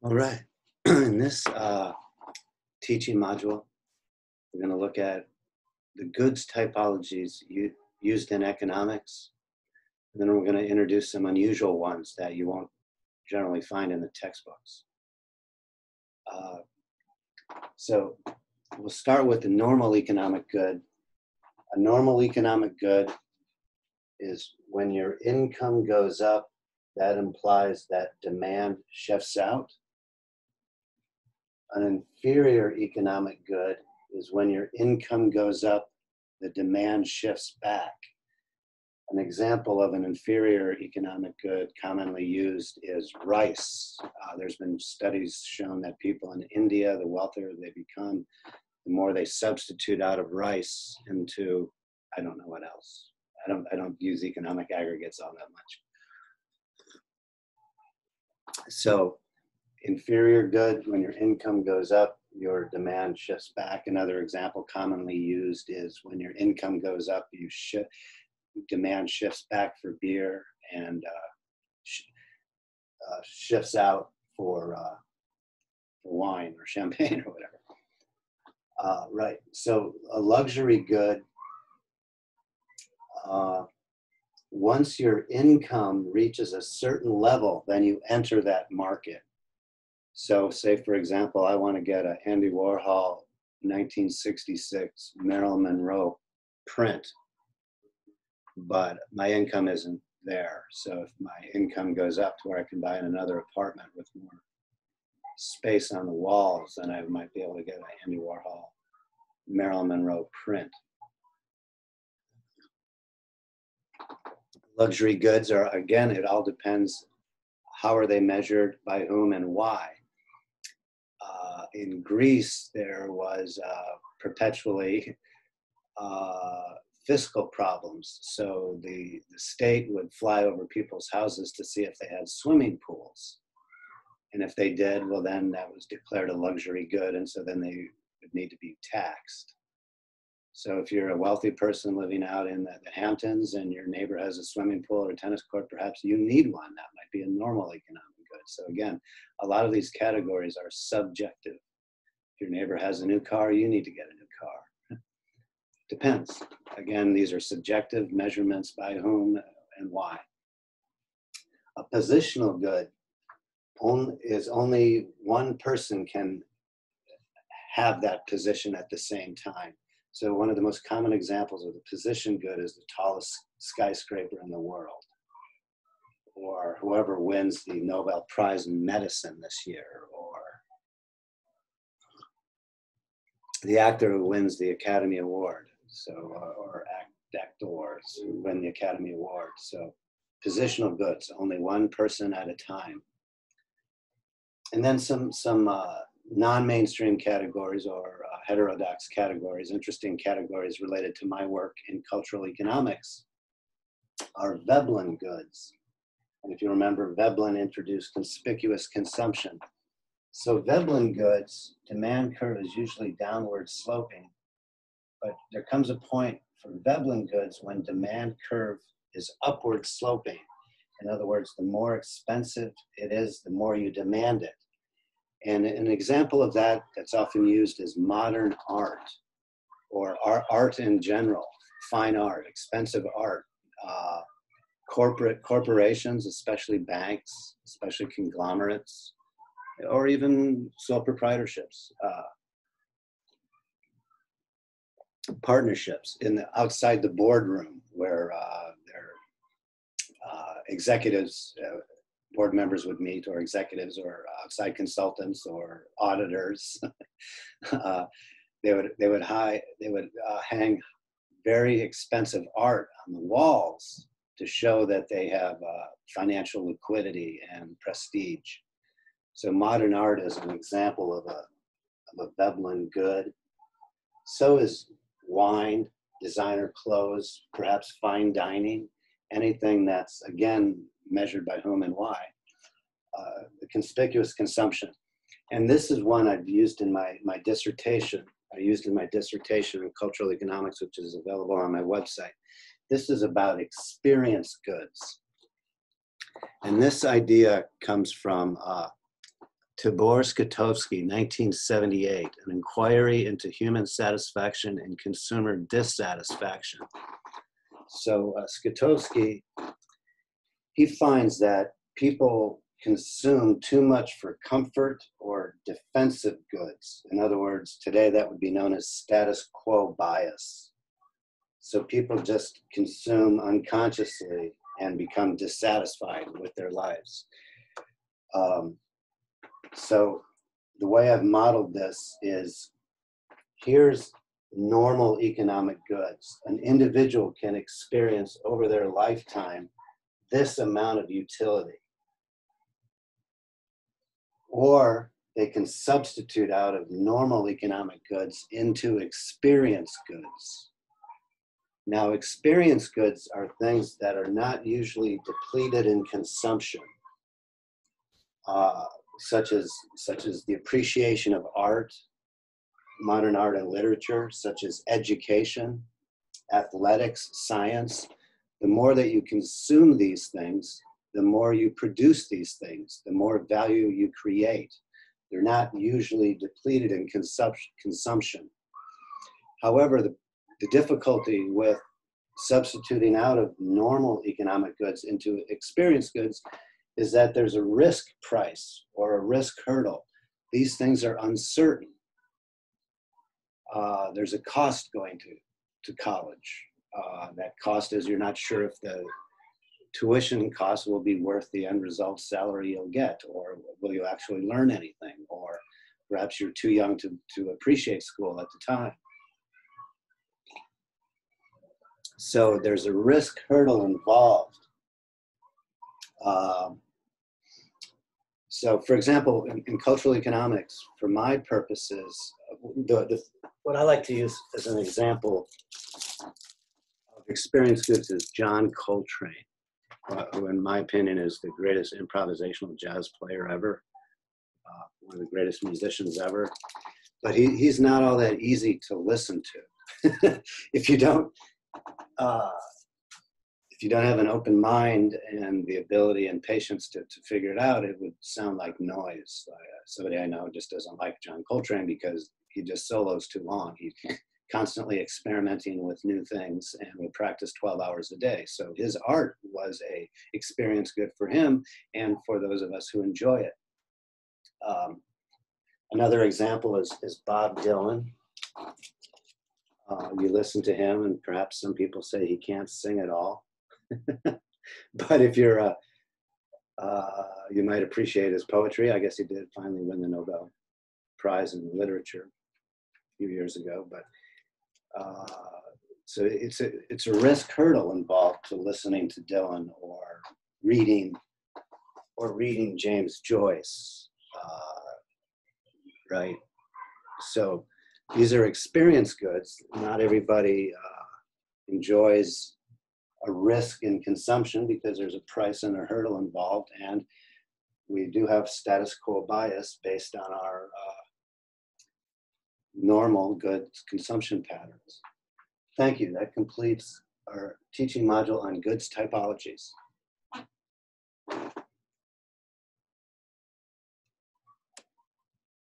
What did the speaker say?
All right. In this teaching module, we're going to look at the goods typologies used in economics. And then we're going to introduce some unusual ones that you won't generally find in the textbooks. So we'll start with the normal economic good. A normal economic good is when your income goes up, that implies that demand shifts out. An inferior economic good is when your income goes up, the demand shifts back. An example of an inferior economic good commonly used is rice. There's been studies shown that people in India, the wealthier they become, the more they substitute out of rice into, I don't know what else. I don't use economic aggregates all that much. So inferior good, when your income goes up, your demand shifts back. Another example commonly used is when your income goes up, demand shifts back for beer and shifts out for wine or champagne or whatever. Right, so a luxury good, once your income reaches a certain level, then you enter that market. So say, for example, I want to get a Andy Warhol 1966 Marilyn Monroe print, but my income isn't there. So if my income goes up to where I can buy another apartment with more space on the walls, then I might be able to get an Andy Warhol Marilyn Monroe print. Luxury goods are, again, it all depends, how are they measured, by whom, and why. In Greece, there was perpetually fiscal problems. So the state would fly over people's houses to see if they had swimming pools. And if they did, well, then that was declared a luxury good. And so then they would need to be taxed. So if you're a wealthy person living out in the Hamptons and your neighbor has a swimming pool or a tennis court, perhaps you need one. That might be a normal economic good. So again, a lot of these categories are subjective. If your neighbor has a new car, you need to get a new car. Depends. Again, these are subjective measurements, by whom and why. A positional good is only one person can have that position at the same time. So one of the most common examples of the position good is the tallest skyscraper in the world, or whoever wins the Nobel Prize in medicine this year, or the actor who wins the Academy Award, so or actors who win the Academy Award. So positional goods, only one person at a time. And then some non-mainstream categories or heterodox categories, interesting categories related to my work in cultural economics, are Veblen goods. And if you remember, Veblen introduced conspicuous consumption. So Veblen goods, demand curve is usually downward sloping, but there comes a point for Veblen goods when demand curve is upward sloping. In other words, the more expensive it is, the more you demand it. And an example of that that's often used is modern art, or art in general, fine art, expensive art. Corporations, especially banks, especially conglomerates, or even sole proprietorships, partnerships outside the boardroom, where their executives, board members would meet, or executives, or outside consultants, or auditors. They would hang very expensive art on the walls to show that they have financial liquidity and prestige. So modern art is an example of a Veblen good. So is wine, designer clothes, perhaps fine dining, anything that's, again, measured by whom and why. The conspicuous consumption. And this is one I've used in my dissertation. I used in my dissertation in cultural economics, which is available on my website. This is about experience goods. And this idea comes from Tibor Skatovsky, 1978, An Inquiry into Human Satisfaction and Consumer Dissatisfaction. So Skatovsky, he finds that people consume too much for comfort or defensive goods. In other words, today that would be known as status quo bias. So people just consume unconsciously and become dissatisfied with their lives. So the way I've modeled this is, here's normal economic goods. An individual can experience over their lifetime this amount of utility. Or they can substitute out of normal economic goods into experience goods. Now, experience goods are things that are not usually depleted in consumption, such as the appreciation of art, modern art and literature, such as education, athletics, science. The more that you consume these things, the more you produce these things, the more value you create. They're not usually depleted in consumption. However, the difficulty with substituting out of normal economic goods into experience goods is that there's a risk price or a risk hurdle. These things are uncertain. There's a cost going to college. That cost is, you're not sure if the tuition cost will be worth the end result salary you'll get, or will you actually learn anything, or perhaps you're too young to appreciate school at the time. So there's a risk hurdle involved. So for example, in cultural economics, for my purposes, what I like to use as an example of experience goods is John Coltrane, who in my opinion is the greatest improvisational jazz player ever, one of the greatest musicians ever. But he's not all that easy to listen to. If you don't have an open mind and the ability and patience to figure it out, it would sound like noise. Somebody I know just doesn't like John Coltrane because he just solos too long. He's constantly experimenting with new things and would practice 12 hours a day. So his art was a experience good for him and for those of us who enjoy it. Another example is Bob Dylan. You listen to him and perhaps some people say he can't sing at all. But if you're you might appreciate his poetry. I guess he did finally win the Nobel Prize in Literature a few years ago. But so it's a risk hurdle involved to listening to Dylan or reading James Joyce, right? So these are experience goods. Not everybody enjoys a risk in consumption because there's a price and a hurdle involved, and we do have status quo bias based on our normal goods consumption patterns. Thank you. That completes our teaching module on goods typologies.